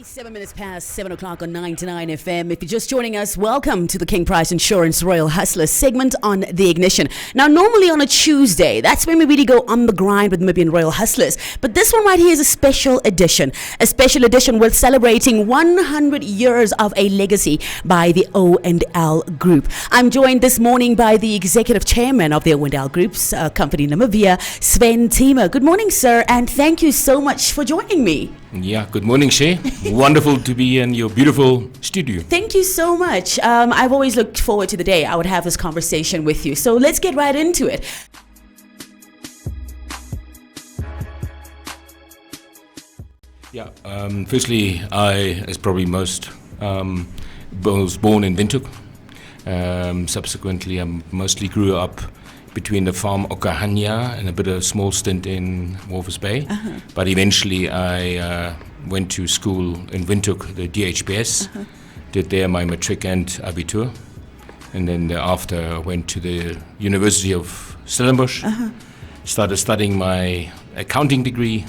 7 minutes past 7 o'clock on 99 FM. If you're just joining us, welcome to the King Price Insurance Royal Hustler segment on The Ignition. Now, normally on a Tuesday, that's when we really go on the grind with Namibian Royal Hustlers. But this one right here is a special edition. A special edition with celebrating 100 years of a legacy by the O&L Group. I'm joined this morning by the Executive Chairman of the O&L Group's company Namibia, Sven Thieme. Good morning, sir, and thank you so much for joining me. Yeah, good morning, Shay. Wonderful to be in your beautiful studio. Thank you so much. I've always looked forward to the day I would have this conversation with you. So let's get right into it. Yeah, firstly, I, as probably most, was born in Windhoek. Subsequently, I mostly grew up between the farm Okahanya and a bit of a small stint in Walvis Bay. But eventually I went to school in Windhoek, the DHBS, did there my matric and abitur, and then thereafter I went to the University of Stellenbosch, started studying my accounting degree,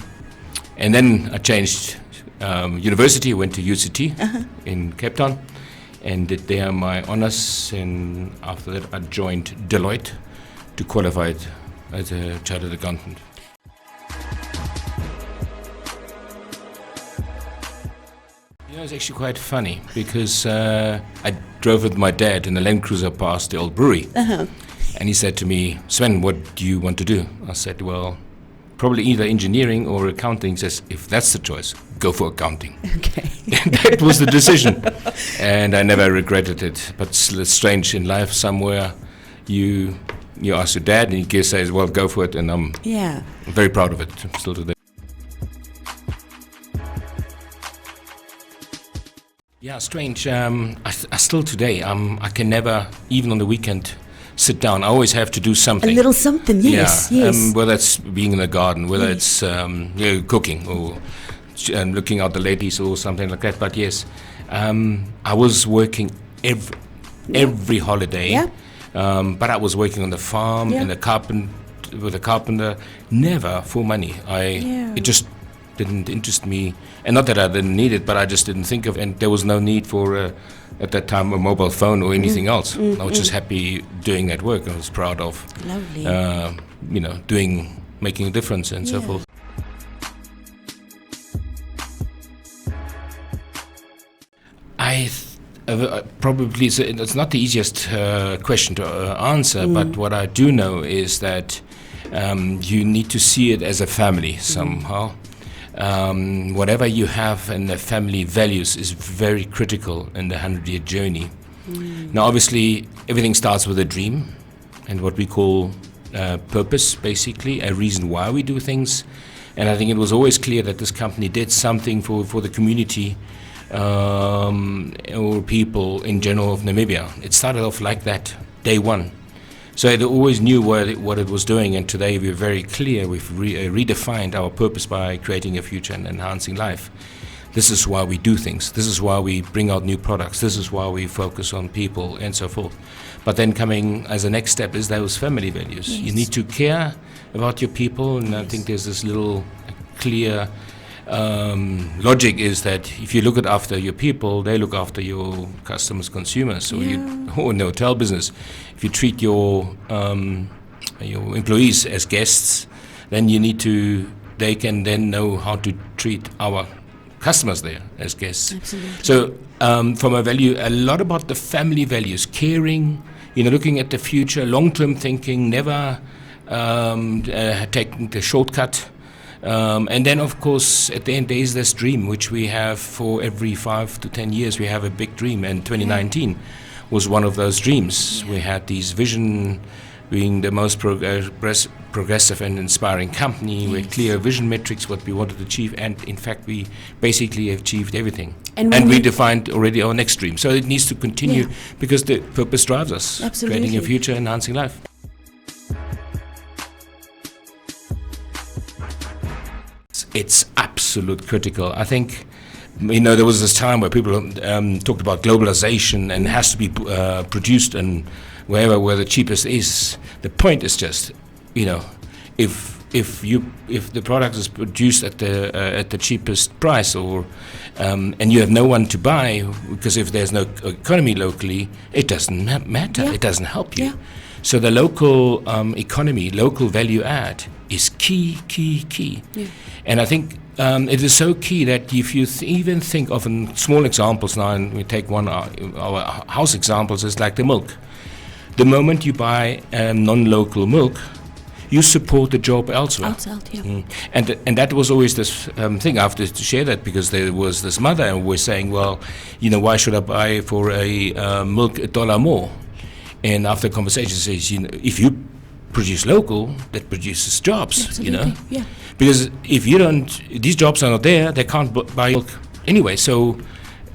and then I changed university, went to UCT in Cape Town, and did there my honors, and after that I joined Deloitte to qualify as a chartered accountant. You know, it's actually quite funny because I drove with my dad in a Land Cruiser past the old brewery, and he said to me, "Sven, what do you want to do?" I said, "Well, probably either engineering or accounting." He says, "If that's the choice, go for accounting." Okay. And that was the decision, and I never regretted it. But it's strange in life somewhere, you ask your dad, and he says, "Well, go for it," and I'm very proud of it still today. Yeah, strange. I still today, I can never, even on the weekend, sit down. I always have to do something. A little something, yes. Yeah, yes. Whether it's being in the garden, whether it's cooking or looking out the ladies or something like that. But yes, I was working every holiday. Yeah. But I was working on the farm and with a carpenter, never for money. It just didn't interest me, and not that I didn't need it, but I just didn't think of, and there was no need for at that time a mobile phone or anything else. I was just happy doing that work. I was proud of, making a difference and so forth. Probably it's not the easiest question to answer, but what I do know is that you need to see it as a family somehow. Whatever you have in the family values is very critical in the 100-year journey. Now, obviously, everything starts with a dream and what we call purpose, basically, a reason why we do things. And I think it was always clear that this company did something for the community or people in general of Namibia. It started off like that, day one. So it always knew what it was doing, and today we're very clear. We've redefined our purpose by creating a future and enhancing life. This is why we do things. This is why we bring out new products. This is why we focus on people and so forth. But then coming as a next step is those family values. Yes. You need to care about your people, and I think there's this little clear logic is that if you look after your people, they look after your customers, consumers. So in the hotel business, if you treat your employees as guests, then they can then know how to treat our customers there as guests. Absolutely. So from a value, a lot about the family values, caring, looking at the future, long-term thinking, never taking the shortcut. And then, of course, at the end, there is this dream, which we have for every 5 to 10 years. We have a big dream, and 2019 was one of those dreams. We had this vision, being the most progressive and inspiring company. We had clear vision metrics, what we wanted to achieve, and in fact, we basically achieved everything. And we defined already our next dream. So it needs to continue because the purpose drives us, creating a future, enhancing life. It's absolute critical. I think, there was this time where people talked about globalization and has to be produced and where the cheapest is. The point is just, if if the product is produced at the cheapest price, or and you have no one to buy, because if there's no economy locally, it doesn't matter. Yeah. It doesn't help you. Yeah. So the local economy, local value add is key. Yeah. And I think it is so key that if you even think of small examples now, and we take one our house examples, is like the milk. The moment you buy non-local milk, you support the job elsewhere. Yeah. And that was always this thing. I have to share that, because there was this mother and was saying, well, why should I buy for a milk $1 more? And after conversation, says, if you produce local, that produces jobs. Absolutely. Yeah. Because if you don't, these jobs are not there, they can't buy milk anyway. So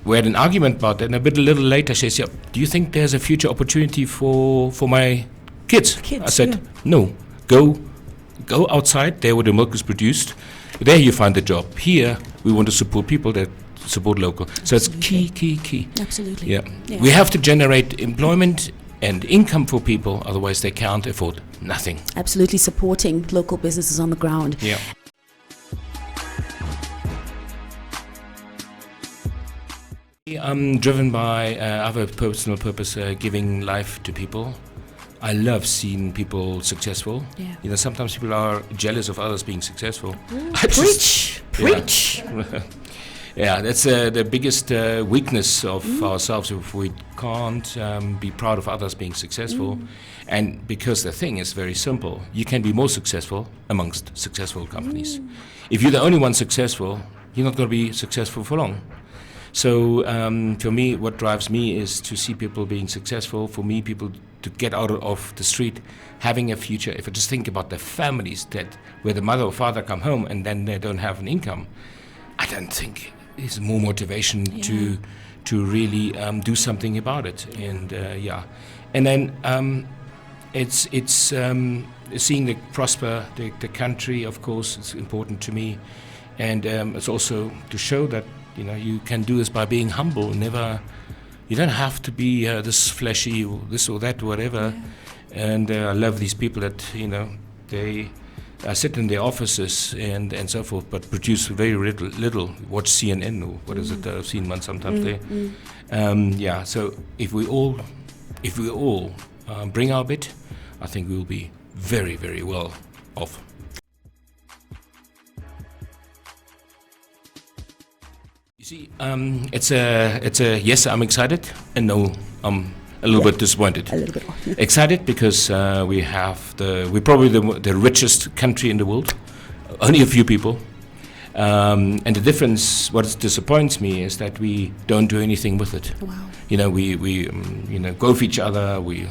we had an argument about that, and a little later she said, do you think there's a future opportunity for my kids? I said, no. Go outside, there where the milk is produced. There you find the job. Here, we want to support people that support local. So Absolutely. It's key. Absolutely. Yeah. We have to generate employment and income for people, otherwise they can't afford nothing. Absolutely supporting local businesses on the ground. Yeah. I'm driven by other personal purpose, giving life to people. I love seeing people successful. Yeah. Sometimes people are jealous of others being successful. Preach. Yeah, that's the biggest weakness of ourselves, if we can't be proud of others being successful. And because the thing is very simple, you can be more successful amongst successful companies. If you're the only one successful, you're not going to be successful for long. So for me, what drives me is to see people being successful. For me, people to get out of the street, having a future. If I just think about the families where the mother or father come home and then they don't have an income, I don't think there's more motivation to really do something about it. And and then it's seeing the prosper the country. Of course, it's important to me, and it's also to show that you can do this by being humble. You don't have to be this flashy, this or that, whatever. Yeah. And I love these people that they sit in their offices and so forth, but produce very little. Watch CNN or what is it? I've seen one sometimes there. So if we all bring our bit, I think we will be very, very well off. See, it's a yes, I'm excited, and no, I'm a little bit disappointed. A little bit. Excited because we're probably the richest country in the world, only a few people, and the difference, what disappoints me, is that we don't do anything with it. Wow. We go for each other, we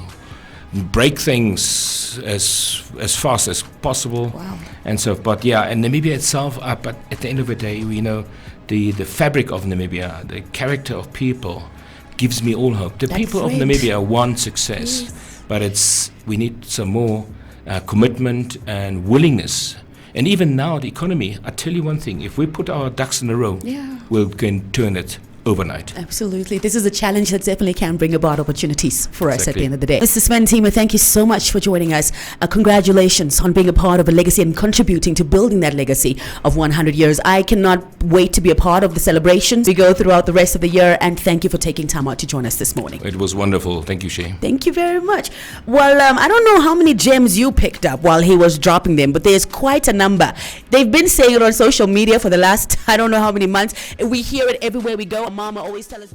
break things as fast as possible. Wow. And so, but and Namibia itself, but at the end of the day, the fabric of Namibia, the character of people, gives me all hope. The people of Namibia want success, but we need some more commitment and willingness. And even now, the economy, I tell you one thing, if we put our ducks in a row, we'll can turn it overnight. Absolutely. This is a challenge that definitely can bring about opportunities for us at the end of the day. Mr. Sven Thieme, thank you so much for joining us. Congratulations on being a part of a legacy and contributing to building that legacy of 100 years. I cannot wait to be a part of the celebrations we go throughout the rest of the year, and thank you for taking time out to join us this morning. It was wonderful. Thank you, Shay. Thank you very much. Well, I don't know how many gems you picked up while he was dropping them, but there's quite a number. They've been saying it on social media for the last, I don't know how many months. We hear it everywhere we go. Mama always tells us